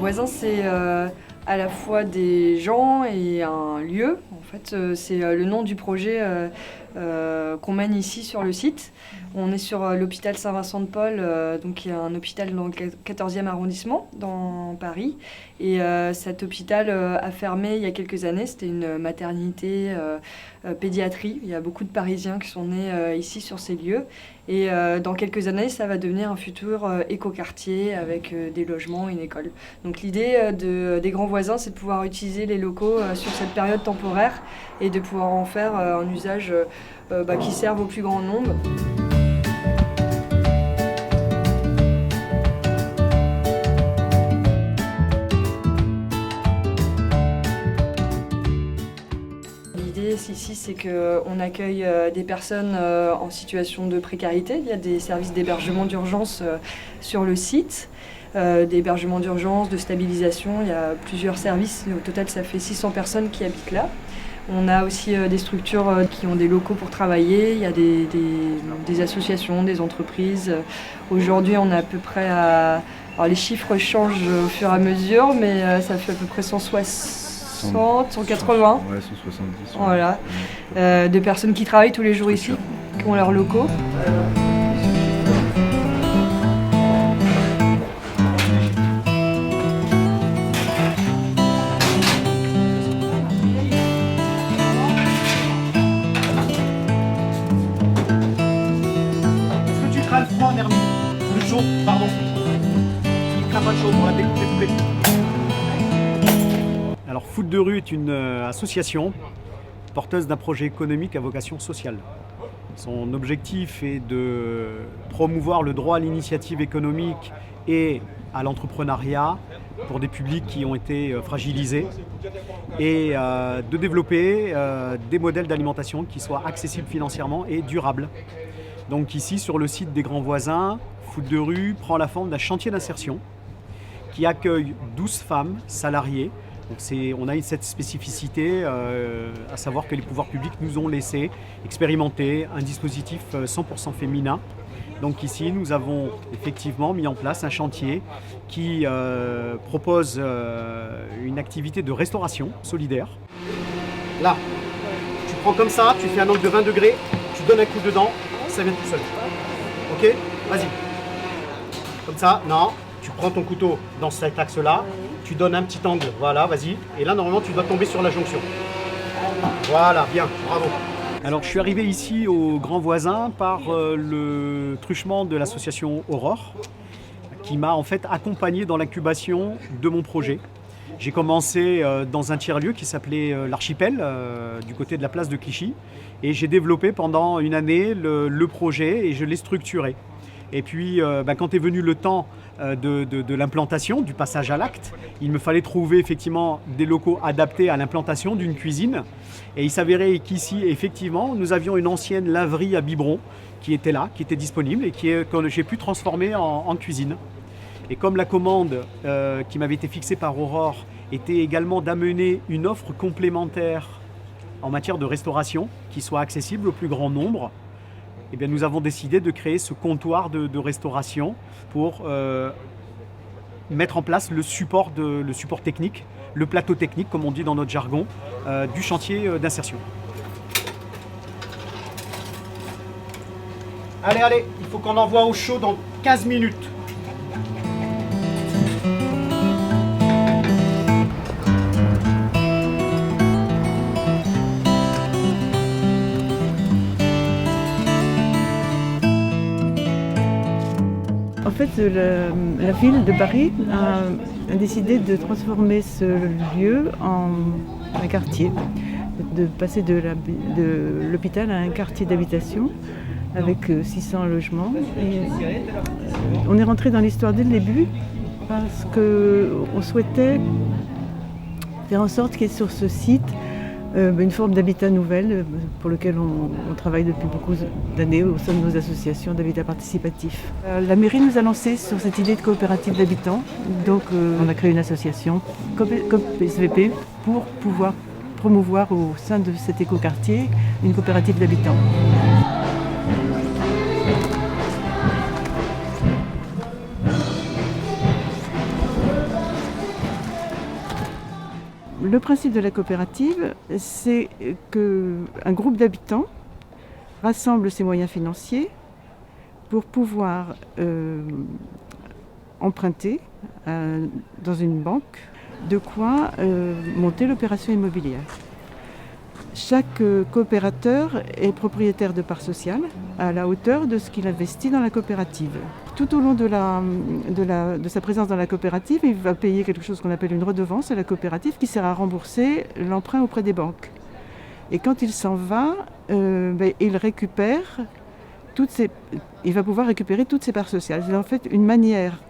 voisins, c'est à la fois des gens et un lieu. En fait, c'est le nom du projet qu'on mène ici sur le site. On est sur l'hôpital Saint-Vincent-de-Paul, donc qui est un hôpital dans le 14e arrondissement, dans Paris. Et cet hôpital a fermé il y a quelques années. C'était une maternité pédiatrie. Il y a beaucoup de Parisiens qui sont nés ici sur ces lieux. Et dans quelques années, ça va devenir un futur écoquartier avec des logements et une école. Donc l'idée des grands voisins, c'est de pouvoir utiliser les locaux sur cette période temporaire et de pouvoir en faire un usage qui serve au plus grand nombre. L'idée ici, c'est qu'on accueille des personnes en situation de précarité. Il y a des services d'hébergement d'urgence sur le site, d'hébergement d'urgence, de stabilisation. Il y a plusieurs services. Au total, ça fait 600 personnes qui habitent là. On a aussi des structures qui ont des locaux pour travailler. Il y a des associations, des entreprises. Aujourd'hui, on est à peu près à... Alors, les chiffres changent au fur et à mesure, mais ça fait à peu près 160, 180. Ouais, 170. Voilà. De personnes qui travaillent tous les jours ici, qui ont leurs locaux. Est-ce que tu crains le froid, Nermi? Le chaud, pardon. Il craint pas le chaud pour la découper de près. Alors, Foot de rue est une association porteuse d'un projet économique à vocation sociale. Son objectif est de promouvoir le droit à l'initiative économique et à l'entrepreneuriat pour des publics qui ont été fragilisés et de développer des modèles d'alimentation qui soient accessibles financièrement et durables. Donc ici, sur le site des Grands Voisins, Foot de rue prend la forme d'un chantier d'insertion qui accueille 12 femmes salariées. Donc on a cette spécificité, à savoir que les pouvoirs publics nous ont laissé expérimenter un dispositif 100% féminin. Donc ici, nous avons effectivement mis en place un chantier qui propose une activité de restauration solidaire. Là, tu prends comme ça, tu fais un angle de 20 degrés, tu donnes un coup dedans, ça vient tout seul. Ok? Vas-y. Comme ça, non. Tu prends ton couteau dans cet axe-là, tu donnes un petit angle, voilà, vas-y. Et là, normalement, tu dois tomber sur la jonction. Voilà, bien, bravo. Alors, je suis arrivé ici au Grand Voisin par le truchement de l'association Aurore, qui m'a en fait accompagné dans l'incubation de mon projet. J'ai commencé dans un tiers-lieu qui s'appelait l'Archipel, du côté de la place de Clichy. Et j'ai développé pendant une année le projet et je l'ai structuré. Et puis, quand est venu le temps de l'implantation, du passage à l'acte, il me fallait trouver effectivement des locaux adaptés à l'implantation d'une cuisine. Et il s'avérait qu'ici, effectivement, nous avions une ancienne laverie à biberon qui était là, qui était disponible et que j'ai pu transformer en cuisine. Et comme la commande qui m'avait été fixée par Aurore était également d'amener une offre complémentaire en matière de restauration qui soit accessible au plus grand nombre, eh bien, nous avons décidé de créer ce comptoir de restauration pour mettre en place le support technique, le plateau technique, comme on dit dans notre jargon, du chantier d'insertion. Allez, il faut qu'on envoie au chaud dans 15 minutes. En fait, la ville de Paris a décidé de transformer ce lieu en un quartier, de passer de l'hôpital à un quartier d'habitation avec 600 logements. Et on est rentré dans l'histoire dès le début parce qu'on souhaitait faire en sorte qu'il y ait sur ce site une forme d'habitat nouvelle pour lequel on travaille depuis beaucoup d'années au sein de nos associations d'habitat participatif. La mairie nous a lancé sur cette idée de coopérative d'habitants, donc on a créé une association, COP-SVP, pour pouvoir promouvoir au sein de cet écoquartier une coopérative d'habitants. Le principe de la coopérative, c'est qu'un groupe d'habitants rassemble ses moyens financiers pour pouvoir emprunter dans une banque de quoi monter l'opération immobilière. Chaque coopérateur est propriétaire de parts sociales à la hauteur de ce qu'il investit dans la coopérative. Tout au long de sa présence dans la coopérative, il va payer quelque chose qu'on appelle une redevance à la coopérative qui sert à rembourser l'emprunt auprès des banques. Et quand il s'en va, il va pouvoir récupérer toutes ses parts sociales. C'est en fait une manière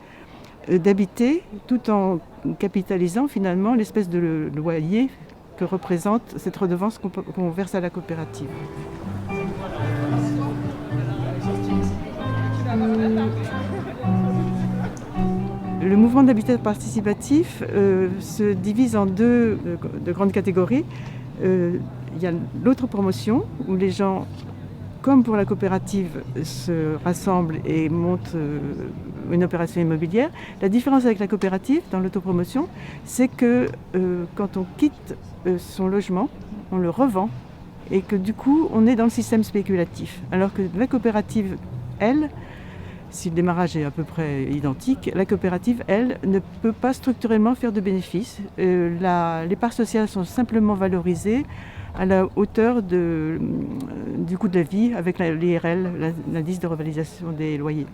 d'habiter tout en capitalisant finalement l'espèce de loyer que représente cette redevance qu'on verse à la coopérative. Le mouvement d'habitat participatif se divise en deux de grandes catégories. Il y a l'autopromotion, où les gens, comme pour la coopérative, se rassemblent et montent une opération immobilière. La différence avec la coopérative dans l'autopromotion, c'est que quand on quitte son logement, on le revend et que du coup, on est dans le système spéculatif. Alors que la coopérative, elle, si le démarrage est à peu près identique, la coopérative, elle, ne peut pas structurellement faire de bénéfices. Les parts sociales sont simplement valorisées à la hauteur du coût de la vie avec l'IRL, l'indice de revalorisation des loyers.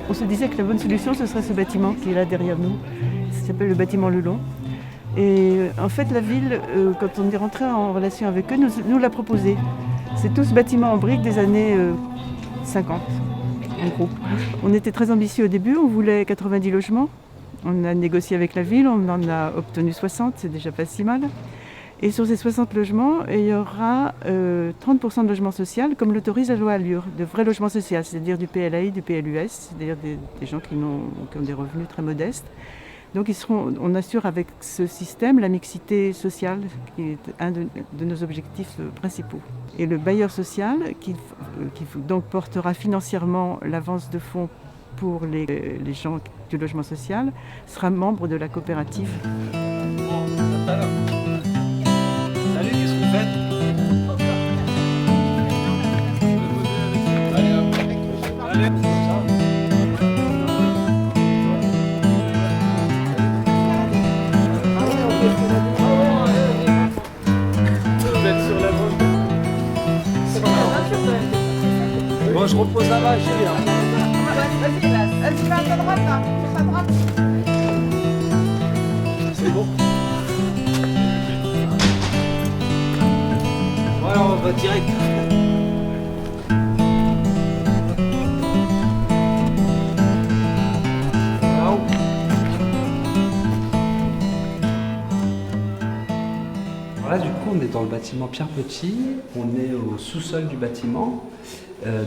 On se disait que la bonne solution, ce serait ce bâtiment qui est là derrière nous. Ça s'appelle le bâtiment Le Long. Et en fait, la ville, quand on est rentré en relation avec eux, nous l'a proposé. C'est tout ce bâtiment en briques des années 50, en gros. On était très ambitieux au début, on voulait 90 logements. On a négocié avec la ville, on en a obtenu 60, c'est déjà pas si mal. Et sur ces 60 logements, il y aura 30% de logements sociaux, comme l'autorise la loi Allure, de vrais logements sociaux, c'est-à-dire du PLAI, du PLUS, c'est-à-dire des gens qui ont des revenus très modestes. Donc on assure avec ce système la mixité sociale, qui est un de nos objectifs principaux. Et le bailleur social, qui donc portera financièrement l'avance de fonds pour les gens du logement social, sera membre de la coopérative. Salut, qu'est-ce que vous faites? Bon, je repose là-bas, j'y vais. Vas-y, là. Vas-y, fais à ta droite, là. Fais à droite. C'est bon. Voilà, on va direct. Wow. Voilà, du coup, on est dans le bâtiment Pierre Petit. On est au sous-sol du bâtiment.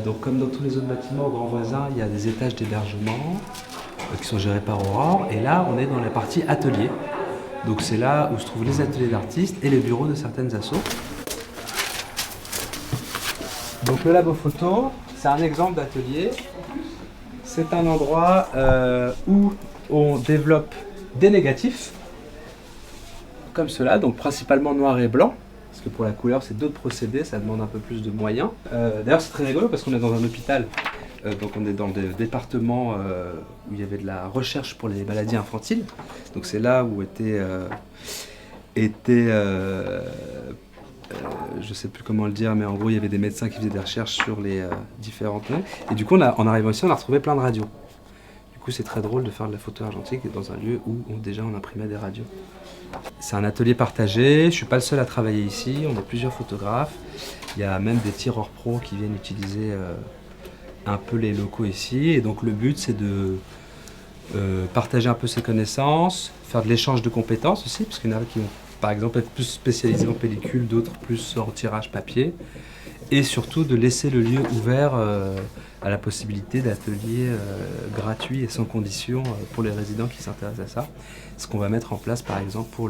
Donc, comme dans tous les autres bâtiments au Grand Voisin, il y a des étages d'hébergement qui sont gérés par Aurore. Et là, on est dans la partie atelier. Donc, c'est là où se trouvent les ateliers d'artistes et les bureaux de certaines assos. Donc, le labo photo, c'est un exemple d'atelier. C'est un endroit où on développe des négatifs, comme cela, donc principalement noir et blanc. Parce que pour la couleur, c'est d'autres procédés, ça demande un peu plus de moyens. D'ailleurs, c'est très rigolo parce qu'on est dans un hôpital, donc on est dans des départements où il y avait de la recherche pour les maladies infantiles. Donc c'est là où je sais plus comment le dire, mais en gros, il y avait des médecins qui faisaient des recherches sur les différentes noms. Et du coup, en arrivant ici, on a retrouvé plein de radios. Du coup, c'est très drôle de faire de la photo argentique dans un lieu où déjà on imprimait des radios. C'est un atelier partagé, je ne suis pas le seul à travailler ici, on est plusieurs photographes. Il y a même des tireurs pros qui viennent utiliser un peu les locaux ici. Et donc le but, c'est de partager un peu ses connaissances, faire de l'échange de compétences aussi, parce qu'il y en a qui vont par exemple être plus spécialisés en pellicule, d'autres plus en tirage papier. Et surtout de laisser le lieu ouvert à la possibilité d'ateliers gratuits et sans condition pour les résidents qui s'intéressent à ça. Ce qu'on va mettre en place par exemple pour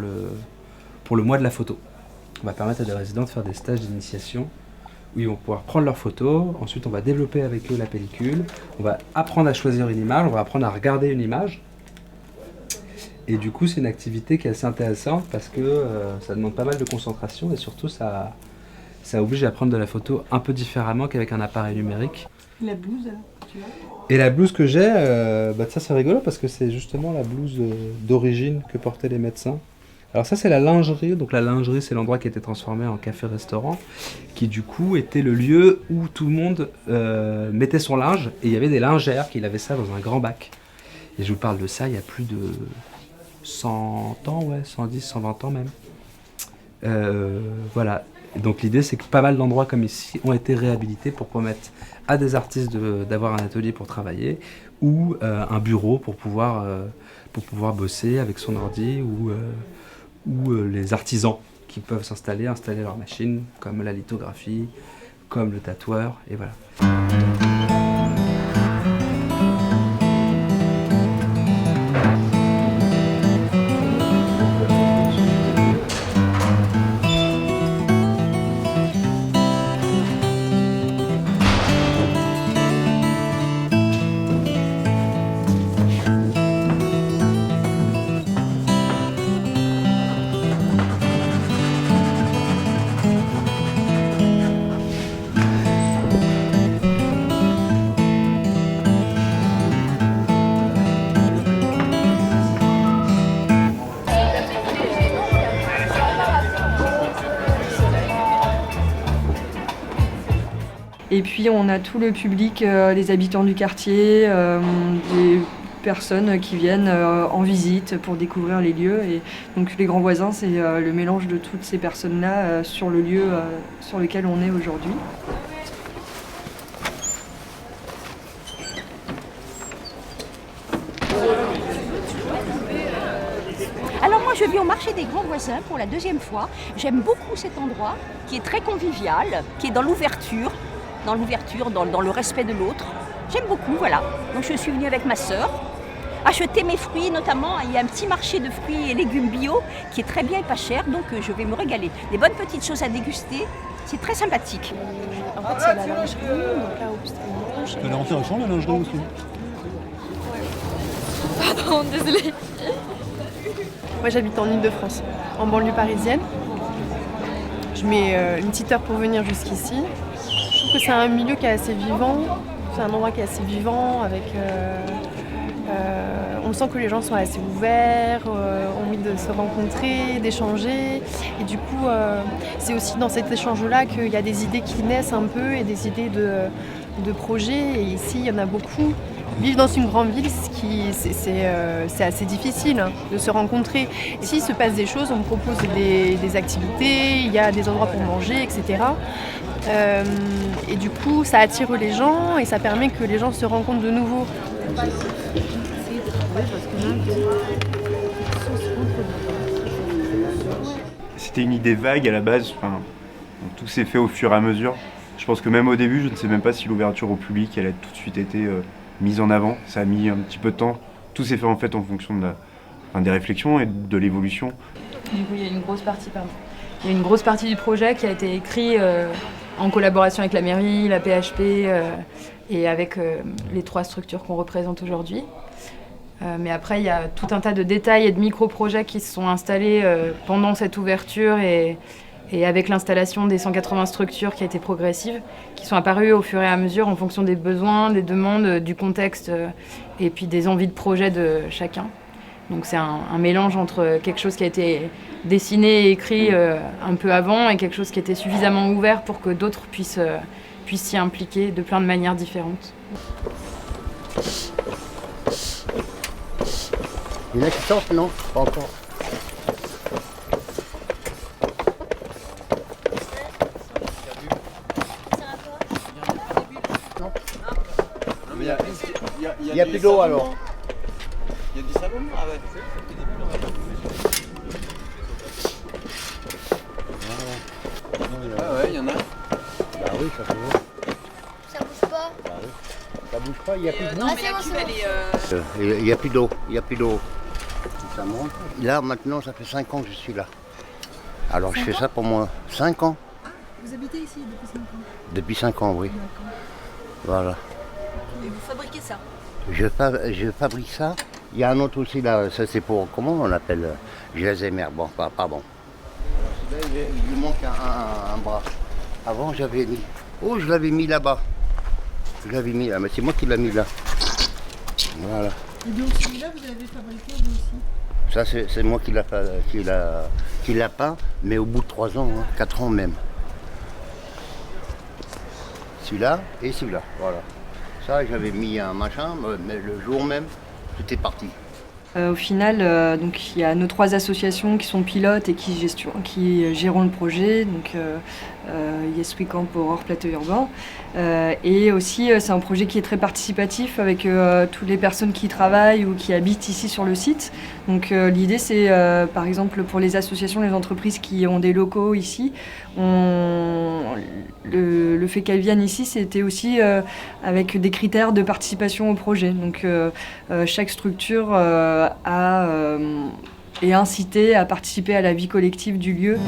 le mois de la photo. On va permettre à des résidents de faire des stages d'initiation où ils vont pouvoir prendre leurs photos, ensuite on va développer avec eux la pellicule, on va apprendre à choisir une image, on va apprendre à regarder une image Et du coup, c'est une activité qui est assez intéressante parce que ça demande pas mal de concentration et surtout, ça oblige à prendre de la photo un peu différemment qu'avec un appareil numérique. La blouse, alors, tu vois. Et la blouse que j'ai, ça c'est rigolo parce que c'est justement la blouse d'origine que portaient les médecins. Alors ça c'est la lingerie, donc la lingerie c'est l'endroit qui a été transformé en café-restaurant, qui du coup était le lieu où tout le monde mettait son linge et il y avait des lingères qui lavaient ça dans un grand bac. Et je vous parle de ça il y a plus de 100 ans, 110, 120 ans même. Voilà. Et donc l'idée c'est que pas mal d'endroits comme ici ont été réhabilités pour permettre à des artistes d'avoir un atelier pour travailler ou un bureau pour pouvoir bosser avec son ordi ou les artisans qui peuvent installer leurs machines comme la lithographie, comme le tatoueur et voilà. Et puis on a tout le public, les habitants du quartier, des personnes qui viennent en visite pour découvrir les lieux. Et donc les grands voisins, c'est le mélange de toutes ces personnes-là sur le lieu sur lequel on est aujourd'hui. Alors moi je vis au marché des grands voisins pour la deuxième fois. J'aime beaucoup cet endroit qui est très convivial, qui est dans l'ouverture, dans le respect de l'autre. J'aime beaucoup, voilà. Donc je suis venue avec ma sœur acheter mes fruits notamment. Il y a un petit marché de fruits et légumes bio qui est très bien et pas cher, donc je vais me régaler. Des bonnes petites choses à déguster, c'est très sympathique. En fait, c'est la lingerie, donc là, au Pustagne. Elle est intéressante la lingerie aussi. Pardon, désolée. Moi, j'habite en Ile-de-France, en banlieue parisienne. Je mets une petite heure pour venir jusqu'ici. Je trouve que c'est un milieu qui est assez vivant. C'est un endroit qui est assez vivant, avec... on sent que les gens sont assez ouverts, ont envie de se rencontrer, d'échanger. Et du coup, c'est aussi dans cet échange-là qu'il y a des idées qui naissent un peu et des idées de projets. Et ici, il y en a beaucoup. Vivre dans une grande ville, c'est assez difficile de se rencontrer. S'il se passe des choses, on me propose des activités, il y a des endroits pour manger, etc. Et du coup, ça attire les gens et ça permet que les gens se rencontrent de nouveau. C'était une idée vague à la base, tout s'est fait au fur et à mesure. Je pense que même au début, je ne sais même pas si l'ouverture au public elle a tout de suite été mise en avant. Ça a mis un petit peu de temps. Tout s'est fait en fait en fonction des réflexions et de l'évolution. Du coup, il y a une grosse partie du projet qui a été écrit en collaboration avec la mairie, la PHP et avec les 3 structures qu'on représente aujourd'hui. Mais après, il y a tout un tas de détails et de micro-projets qui se sont installés pendant cette ouverture et avec l'installation des 180 structures qui a été progressive, qui sont apparues au fur et à mesure en fonction des besoins, des demandes, du contexte et puis des envies de projet de chacun. Donc c'est un mélange entre quelque chose qui a été dessiné et écrit un peu avant et quelque chose qui était suffisamment ouvert pour que d'autres puissent s'y impliquer de plein de manières différentes. Il y en a qui sortent, non? Pas encore. Il n'y a plus d'eau alors. Il y a du savon? Ah ouais. Ah ouais, il y en a. Bah oui, ça peut. Ça bouge pas. Bah oui. Ça bouge pas, il n'y a plus d'eau. Il n'y a plus d'eau, il n'y a plus d'eau. Ça monte. Là maintenant, ça fait 5 ans que je suis là. Alors je fais ça pour moi. 5 ans. Vous habitez ici depuis 5 ans? Depuis 5 ans, oui. D'accord. Voilà. Et vous fabriquez ça? Je fabrique ça Il y a un autre aussi là, ça c'est pour, comment on l'appelle, Alzheimer, bon, pas bon. Alors, celui-là, il lui manque un bras. Avant j'avais mis, je l'avais mis là-bas. Je l'avais mis là, mais c'est moi qui l'ai mis là. Voilà. Et donc celui-là, vous avez fabriqué vous aussi? Ça c'est moi qui l'a peint, mais au bout de 3 ans, 4 ans même. Celui-là et celui-là, voilà. Ça j'avais mis un machin, mais le jour même, c'était parti. Au final, donc, il y a nos 3 associations qui sont pilotes et qui gérons le projet. Donc, Yes We Camp Aurore Plateau Urbain. Et aussi, c'est un projet qui est très participatif avec toutes les personnes qui travaillent ou qui habitent ici sur le site. Donc, l'idée, c'est par exemple pour les associations, les entreprises qui ont des locaux ici, le fait qu'elles viennent ici, c'était aussi avec des critères de participation au projet. Donc, chaque structure est incitée à participer à la vie collective du lieu.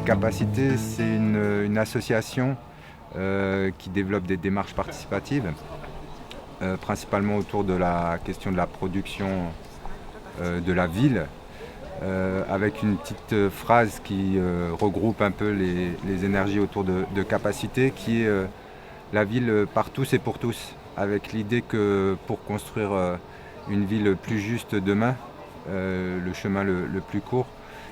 Capacité, c'est une association qui développe des démarches participatives, principalement autour de la question de la production de la ville, avec une petite phrase qui regroupe un peu les énergies autour de capacité, qui est la ville par tous et pour tous, avec l'idée que pour construire une ville plus juste demain, le chemin le plus court,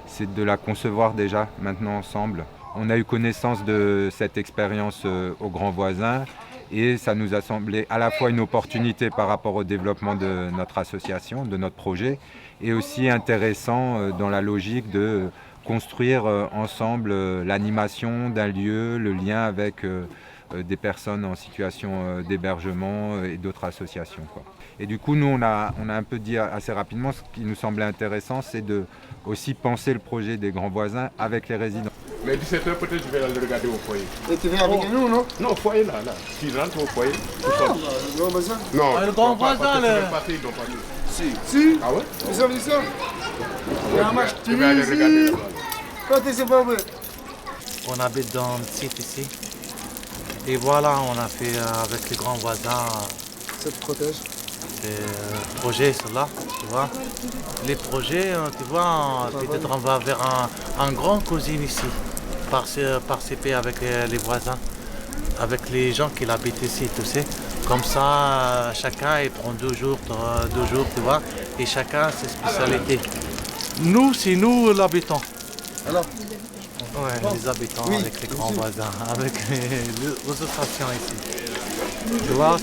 c'est de la concevoir déjà maintenant ensemble. On a eu connaissance de cette expérience au Grand Voisin et ça nous a semblé à la fois une opportunité par rapport au développement de notre association, de notre projet, et aussi intéressant dans la logique de construire ensemble l'animation d'un lieu, le lien avec des personnes en situation d'hébergement et d'autres associations, quoi. Et du coup, nous, on a un peu dit assez rapidement, ce qui nous semblait intéressant, c'est de aussi penser le projet des Grands Voisins avec les résidents. Mais 17h, peut-être je vais aller regarder au foyer. Et tu viens avec nous, non? Non, au foyer, là. Tu rentres au foyer. Non, mais ça? Non. Le Grand Voisin, là. Ils n'ont pas dit. Si. Ah ouais? Ils ont dit ça? Il y a un match Je vais aller regarder là-bas. Quand c'est pas vrai? On habite dans le site ici. Et voilà, on a fait avec les Grands Voisins. Ça te protège? Des projets, ceux-là, tu vois. Les projets, tu vois, peut-être on va vers un grand cuisine ici, participer avec les voisins, avec les gens qui habitent ici, tu sais. Comme ça, chacun il prend 2 jours, tu vois, et chacun ses spécialités. Nous, c'est nous l'habitant. Alors? Ouais, les habitants, oui, avec les grands voisins, avec les associations ici. Tu vois,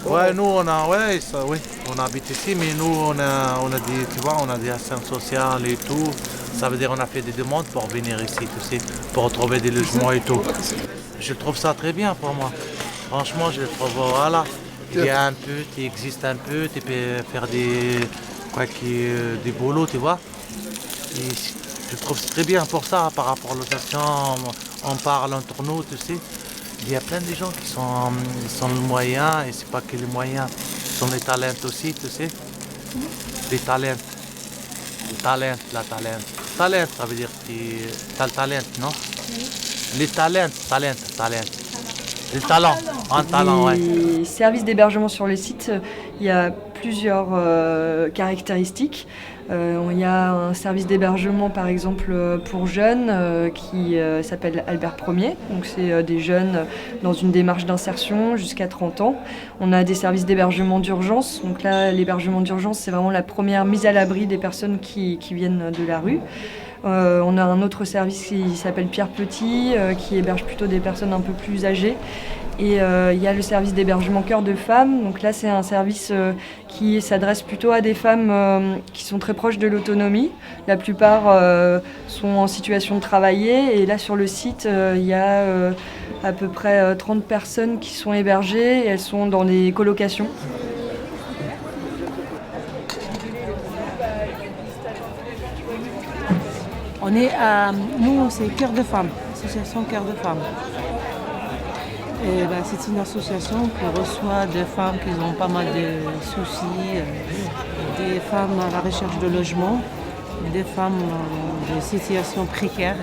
ouais, nous on a, oui, on habite ici, mais nous on a des, tu vois, on a des assistants sociaux et tout. Ça veut dire on a fait des demandes pour venir ici, tu sais, pour trouver des logements et tout. Je trouve ça très bien pour moi. Franchement, je trouve, voilà, il y a un peu, tu existes un peu, tu peux faire des boulots, tu vois. Et je trouve c'est très bien pour ça, par rapport à l'association, on parle entre nous, tu sais. Il y a plein de gens qui sont le moyen, et c'est pas que les moyens, sont les talents aussi, tu sais. Les talents. La talent. Talent, ça veut dire que tu as le talent, non? Les talents. Les talents, un talent, ouais. Les services d'hébergement sur le site, il y a plusieurs caractéristiques. Il y a un service d'hébergement par exemple pour jeunes qui s'appelle Albert Ier. Donc c'est des jeunes dans une démarche d'insertion jusqu'à 30 ans. On a des services d'hébergement d'urgence. Donc là, l'hébergement d'urgence, c'est vraiment la première mise à l'abri des personnes qui viennent de la rue. On a un autre service qui s'appelle Pierre Petit, qui héberge plutôt des personnes un peu plus âgées. Et il y a le service d'hébergement Cœur de Femmes. Donc là, c'est un service qui s'adresse plutôt à des femmes qui sont très proches de l'autonomie. La plupart sont en situation de travailler. Et là, sur le site, il y a à peu près 30 personnes qui sont hébergées. Et elles sont dans des colocations. On est à, nous, c'est Cœur de Femmes, association Cœur de Femmes. Et c'est une association qui reçoit des femmes qui ont pas mal de soucis, des femmes à la recherche de logement, des femmes de situations précaires.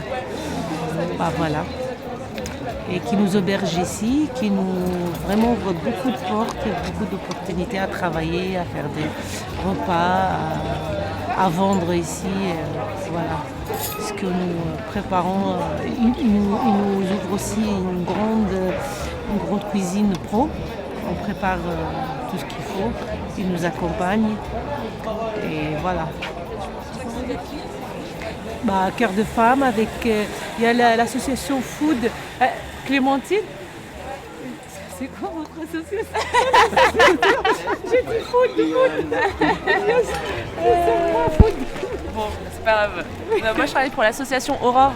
Voilà. Et qui nous héberge ici, qui nous vraiment ouvre beaucoup de portes, beaucoup d'opportunités à travailler, à faire des repas, à vendre ici. Voilà. Ce que nous préparons, ils nous ouvrent aussi une grande cuisine pro. On prépare tout ce qu'il faut, ils nous accompagnent. Et voilà. Cœur de femme, avec il y a l'association Food. Clémentine, c'est quoi votre association? J'ai dit food. Bon, c'est pas grave. Moi, je travaille pour l'association Aurore,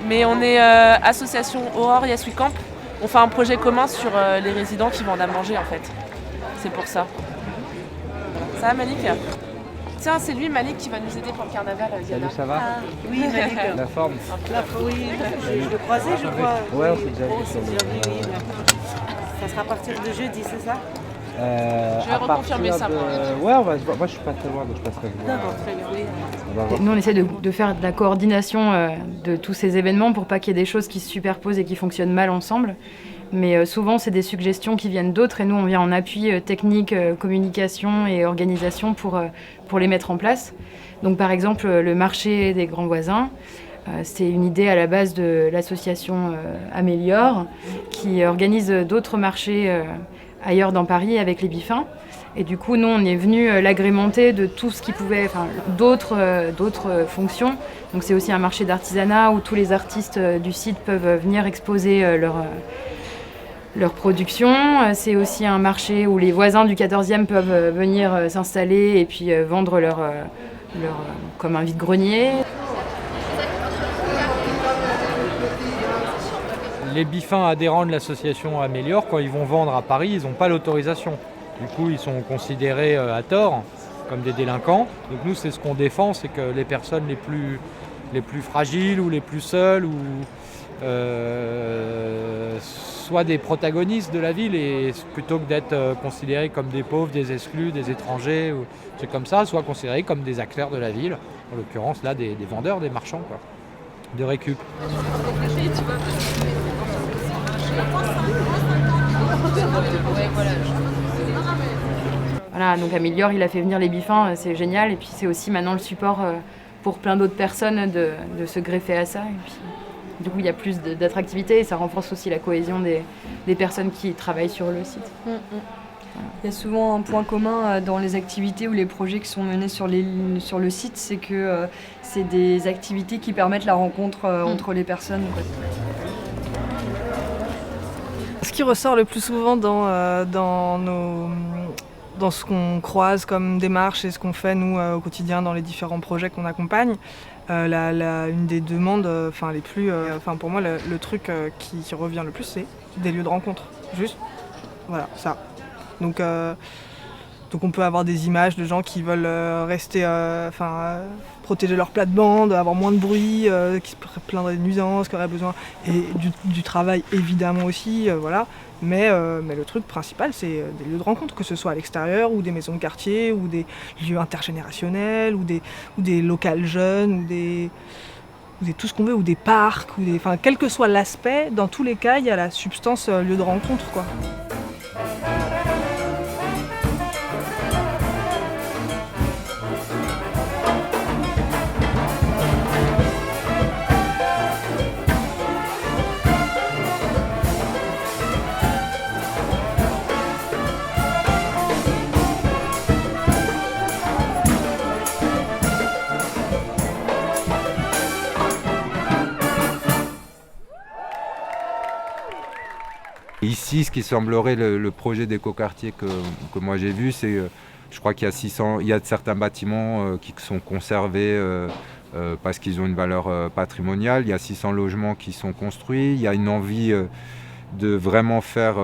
mais on est association Aurore Yes We Camp. On fait un projet commun sur les résidents qui vendent à manger, en fait. C'est pour ça. Ça va, Malik? Tiens, c'est lui, Malik, qui va nous aider pour le carnaval, Diana. Salut, ça va? Oui, Malik. La forme? Oui, je le croisais, je crois. Ouais, on s'est déjà vu. Oui. Ça sera à partir de jeudi, c'est ça? Je vais reconfirmer ça. Ouais, moi je suis pas très loin, donc je passerai vous voir. D'accord, très bien, oui. Nous, on essaie de faire de la coordination de tous ces événements pour pas qu'il y ait des choses qui se superposent et qui fonctionnent mal ensemble. Mais souvent, c'est des suggestions qui viennent d'autres et nous, on vient en appui technique, communication et organisation pour les mettre en place. Donc, par exemple, le marché des grands voisins, c'est une idée à la base de l'association Améliore qui organise d'autres marchés ailleurs dans Paris avec les Bifins. Et du coup, nous, on est venu l'agrémenter de tout ce qui pouvait, enfin, d'autres fonctions. Donc, c'est aussi un marché d'artisanat où tous les artistes du site peuvent venir exposer leur production. C'est aussi un marché où les voisins du 14e peuvent venir s'installer et puis vendre leur comme un vide-grenier. Les Bifins adhérents de l'association Améliore, quand ils vont vendre à Paris, ils n'ont pas l'autorisation. Du coup, ils sont considérés à tort comme des délinquants. Donc nous, c'est ce qu'on défend, c'est que les personnes les plus fragiles ou les plus seules ou soient des protagonistes de la ville et plutôt que d'être considérés comme des pauvres, des exclus, des étrangers, ou c'est comme ça, soient considérés comme des acteurs de la ville. En l'occurrence, là, des vendeurs, des marchands, quoi, de récup. Voilà, donc Améliore, il a fait venir les Bifins, c'est génial. Et puis c'est aussi maintenant le support pour plein d'autres personnes de se greffer à ça. Et puis, du coup, il y a plus d'attractivité et ça renforce aussi la cohésion des personnes qui travaillent sur le site. Il y a souvent un point commun dans les activités ou les projets qui sont menés sur le site, c'est que c'est des activités qui permettent la rencontre entre les personnes. Ce qui ressort le plus souvent dans ce qu'on croise comme démarche et ce qu'on fait nous au quotidien dans les différents projets qu'on accompagne, une des demandes, pour moi le truc qui revient le plus, c'est des lieux de rencontre. Juste, voilà, ça. Donc on peut avoir des images de gens qui veulent rester, protéger leur plate-bande, avoir moins de bruit, qui se plaindraient des nuisances, qui auraient besoin, et du travail évidemment aussi, voilà. Mais le truc principal, c'est des lieux de rencontre, que ce soit à l'extérieur, ou des maisons de quartier, ou des lieux intergénérationnels, ou des locales jeunes, ou tout ce qu'on veut, ou des parcs, quel que soit l'aspect, dans tous les cas, il y a la substance lieu de rencontre, quoi. Ici, ce qui semblerait le projet d'écoquartier que moi j'ai vu, c'est, je crois qu'il y a certains bâtiments qui sont conservés parce qu'ils ont une valeur patrimoniale. Il y a 600 logements qui sont construits. Il y a une envie de vraiment faire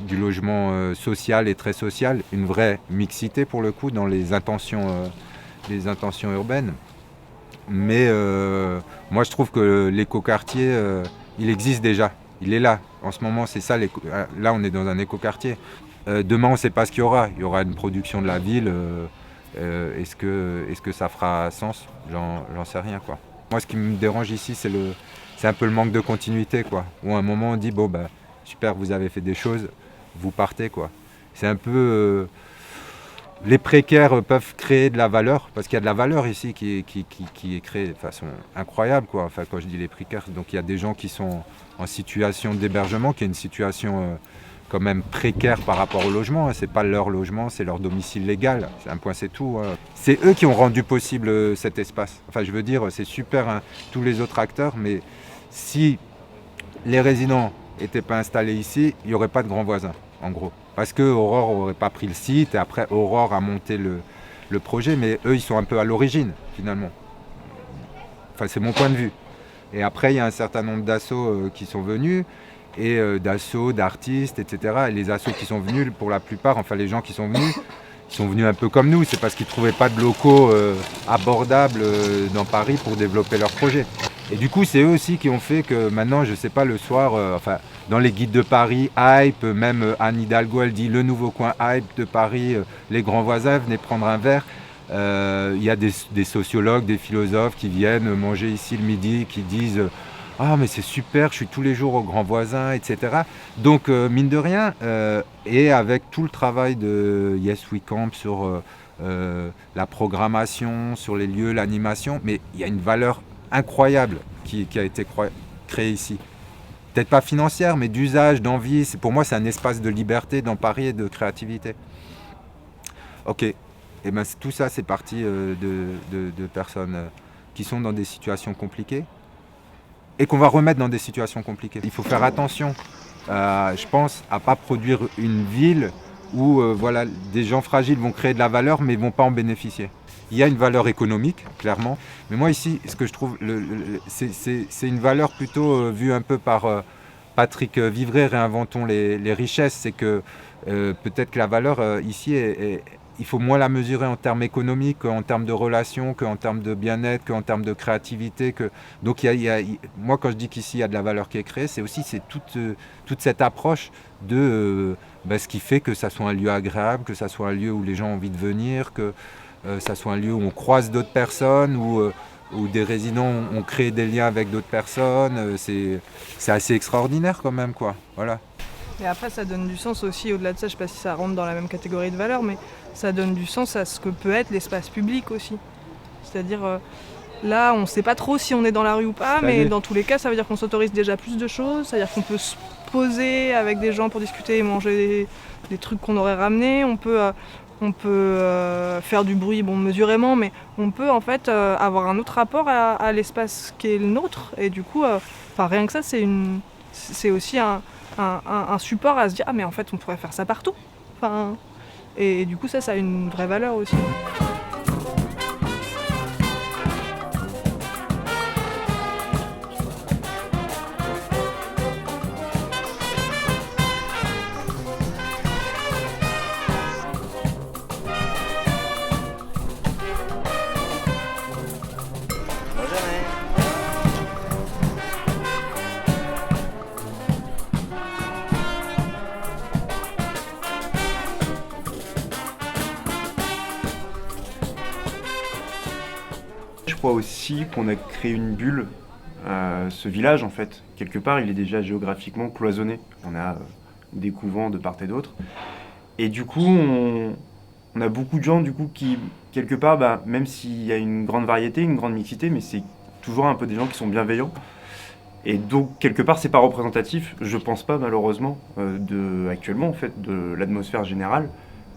du logement social et très social, une vraie mixité pour le coup dans les intentions urbaines. Mais moi je trouve que l'écoquartier, il existe déjà. Il est là. En ce moment, c'est ça. Là, on est dans un écoquartier. Demain, on ne sait pas ce qu'il y aura. Il y aura une production de la ville. Est-ce que ça fera sens? J'en sais rien, quoi. Moi, ce qui me dérange ici, c'est un peu le manque de continuité, quoi. Où à un moment, on dit, bon, bah, super, vous avez fait des choses, vous partez, quoi. C'est un peu... les précaires peuvent créer de la valeur, parce qu'il y a de la valeur ici qui est créée de façon incroyable, quoi. Enfin, quand je dis les précaires, donc il y a des gens qui sont en situation d'hébergement, qui est une situation quand même précaire par rapport au logement. Hein. C'est pas leur logement, c'est leur domicile légal. C'est un point, c'est tout. Hein. C'est eux qui ont rendu possible cet espace. Enfin, je veux dire, c'est super, hein, tous les autres acteurs, mais si les résidents n'étaient pas installés ici, il n'y aurait pas de grands voisins, en gros. Parce que Aurore n'aurait pas pris le site, et après Aurore a monté le projet, mais eux, ils sont un peu à l'origine, finalement. Enfin, c'est mon point de vue. Et après, il y a un certain nombre d'assos qui sont venus, et d'assos, d'artistes, etc. Et les assos qui sont venus, pour la plupart, enfin les gens qui sont venus, ils sont venus un peu comme nous. C'est parce qu'ils ne trouvaient pas de locaux abordables dans Paris pour développer leur projet. Et du coup, c'est eux aussi qui ont fait que maintenant, je ne sais pas, le soir, dans les guides de Paris, Hype, même Anne Hidalgo, elle dit le nouveau coin Hype de Paris, les grands voisins, venez prendre un verre. Il y a des sociologues, des philosophes qui viennent manger ici le midi, qui disent ah mais c'est super, je suis tous les jours au grand voisin, etc. Donc mine de rien, et avec tout le travail de Yes We Camp sur la programmation, sur les lieux, l'animation, mais il y a une valeur incroyable qui a été créée ici. Peut-être pas financière, mais d'usage, d'envie. Pour moi, c'est un espace de liberté dans Paris et de créativité. Ok, et ben, tout ça, c'est parti de personnes qui sont dans des situations compliquées et qu'on va remettre dans des situations compliquées. Il faut faire attention, je pense, à ne pas produire une ville où voilà, des gens fragiles vont créer de la valeur mais ne vont pas en bénéficier. Il y a une valeur économique, clairement, mais moi ici, ce que je trouve, c'est une valeur plutôt vue un peu par Patrick Vivray, Réinventons les richesses. C'est que peut-être que la valeur ici, il faut moins la mesurer en termes économiques, qu'en termes de relations, qu'en termes de bien-être, qu'en termes de créativité. Donc moi, quand je dis qu'ici, il y a de la valeur qui est créée, c'est toute cette approche de ce qui fait que ça soit un lieu agréable, que ça soit un lieu où les gens ont envie de venir, que ça soit un lieu où on croise d'autres personnes, où des résidents ont créé des liens avec d'autres personnes. C'est assez extraordinaire quand même, quoi. Voilà. Et après, ça donne du sens aussi, au-delà de ça, je ne sais pas si ça rentre dans la même catégorie de valeur, mais ça donne du sens à ce que peut être l'espace public aussi. C'est-à-dire, là, on ne sait pas trop si on est dans la rue ou pas, mais dans tous les cas, ça veut dire qu'on s'autorise déjà plus de choses, ça veut dire qu'on peut se poser avec des gens pour discuter et manger des trucs qu'on aurait ramenés, on peut faire du bruit, bon, mesurément, mais on peut en fait avoir un autre rapport à l'espace qui est le nôtre, et du coup, rien que ça, c'est aussi un support à se dire ah mais en fait on pourrait faire ça partout. Et du coup ça a une vraie valeur aussi. Je crois aussi qu'on a créé une bulle. Ce village, en fait, quelque part, il est déjà géographiquement cloisonné. On a des couvents de part et d'autre. Et du coup, on a beaucoup de gens du coup, qui, quelque part, même s'il y a une grande variété, une grande mixité, mais c'est toujours un peu des gens qui sont bienveillants. Et donc, quelque part, c'est pas représentatif, je pense pas, malheureusement, actuellement, en fait, de l'atmosphère générale.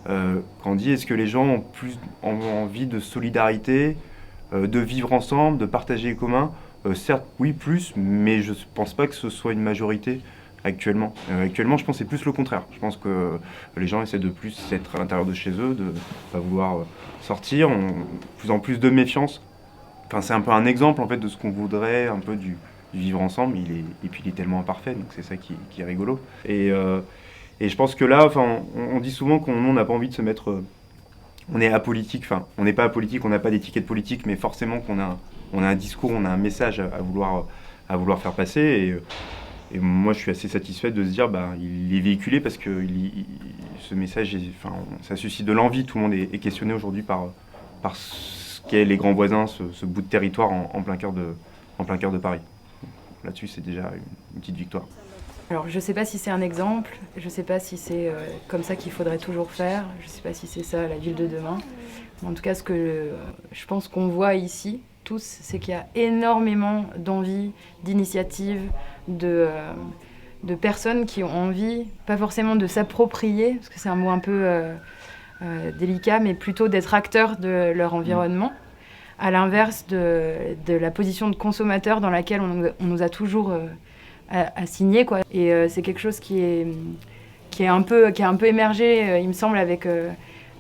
Quand on dit est-ce que les gens ont plus envie de solidarité, de vivre ensemble, de partager les communs, certes, oui, plus, mais je ne pense pas que ce soit une majorité actuellement. Actuellement, je pense que c'est plus le contraire. Je pense que les gens essaient de plus être à l'intérieur de chez eux, de ne pas vouloir sortir, de plus en plus de méfiance. Enfin, c'est un peu un exemple en fait, de ce qu'on voudrait, un peu du vivre ensemble, et puis il est tellement imparfait, donc c'est ça qui est rigolo. Et je pense que là, on dit souvent qu'on n'a pas envie de se mettre... on est apolitique, on n'est pas apolitique, on n'a pas d'étiquette politique, mais forcément qu'on a un discours, on a un message à vouloir faire passer. Et moi, je suis assez satisfait de se dire, il est véhiculé parce que ce message, ça suscite de l'envie. Tout le monde est questionné aujourd'hui par ce qu'est les grands voisins, ce bout de territoire en plein cœur de Paris. Là-dessus, c'est déjà une petite victoire. Alors, je ne sais pas si c'est un exemple, je ne sais pas si c'est comme ça qu'il faudrait toujours faire, je ne sais pas si c'est ça la ville de demain. En tout cas, ce que je pense qu'on voit ici, tous, c'est qu'il y a énormément d'envie, d'initiatives, de personnes qui ont envie, pas forcément de s'approprier, parce que c'est un mot un peu délicat, mais plutôt d'être acteurs de leur environnement, à l'inverse de la position de consommateur dans laquelle on nous a toujours assigné, quoi. Et c'est quelque chose qui a un peu émergé, il me semble, avec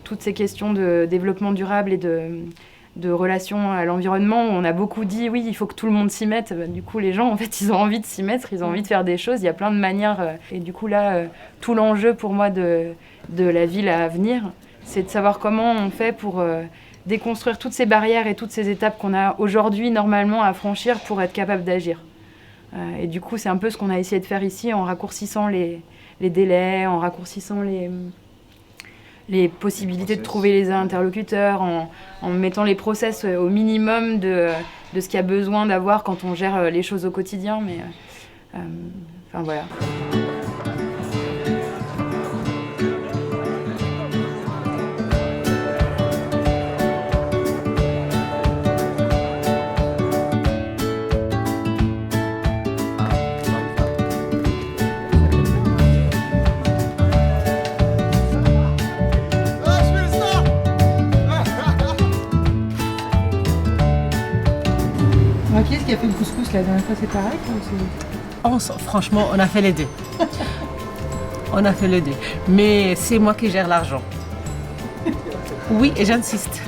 toutes ces questions de développement durable et de relations à l'environnement. On a beaucoup dit, oui, il faut que tout le monde s'y mette. Du coup, les gens, en fait, ils ont envie de s'y mettre, ils ont envie de faire des choses. Il y a plein de manières. Et du coup, là, tout l'enjeu pour moi de la ville à venir, c'est de savoir comment on fait pour déconstruire toutes ces barrières et toutes ces étapes qu'on a aujourd'hui, normalement, à franchir pour être capable d'agir. Et du coup, c'est un peu ce qu'on a essayé de faire ici, en raccourcissant les délais, en raccourcissant les possibilités de trouver les interlocuteurs, en mettant les process au minimum de ce qu'il y a besoin d'avoir quand on gère les choses au quotidien. Mais enfin voilà. Qui est-ce qui a fait le couscous la dernière fois? C'est pareil Franchement, on a fait les deux. On a fait les deux. Mais c'est moi qui gère l'argent. Oui, et j'insiste.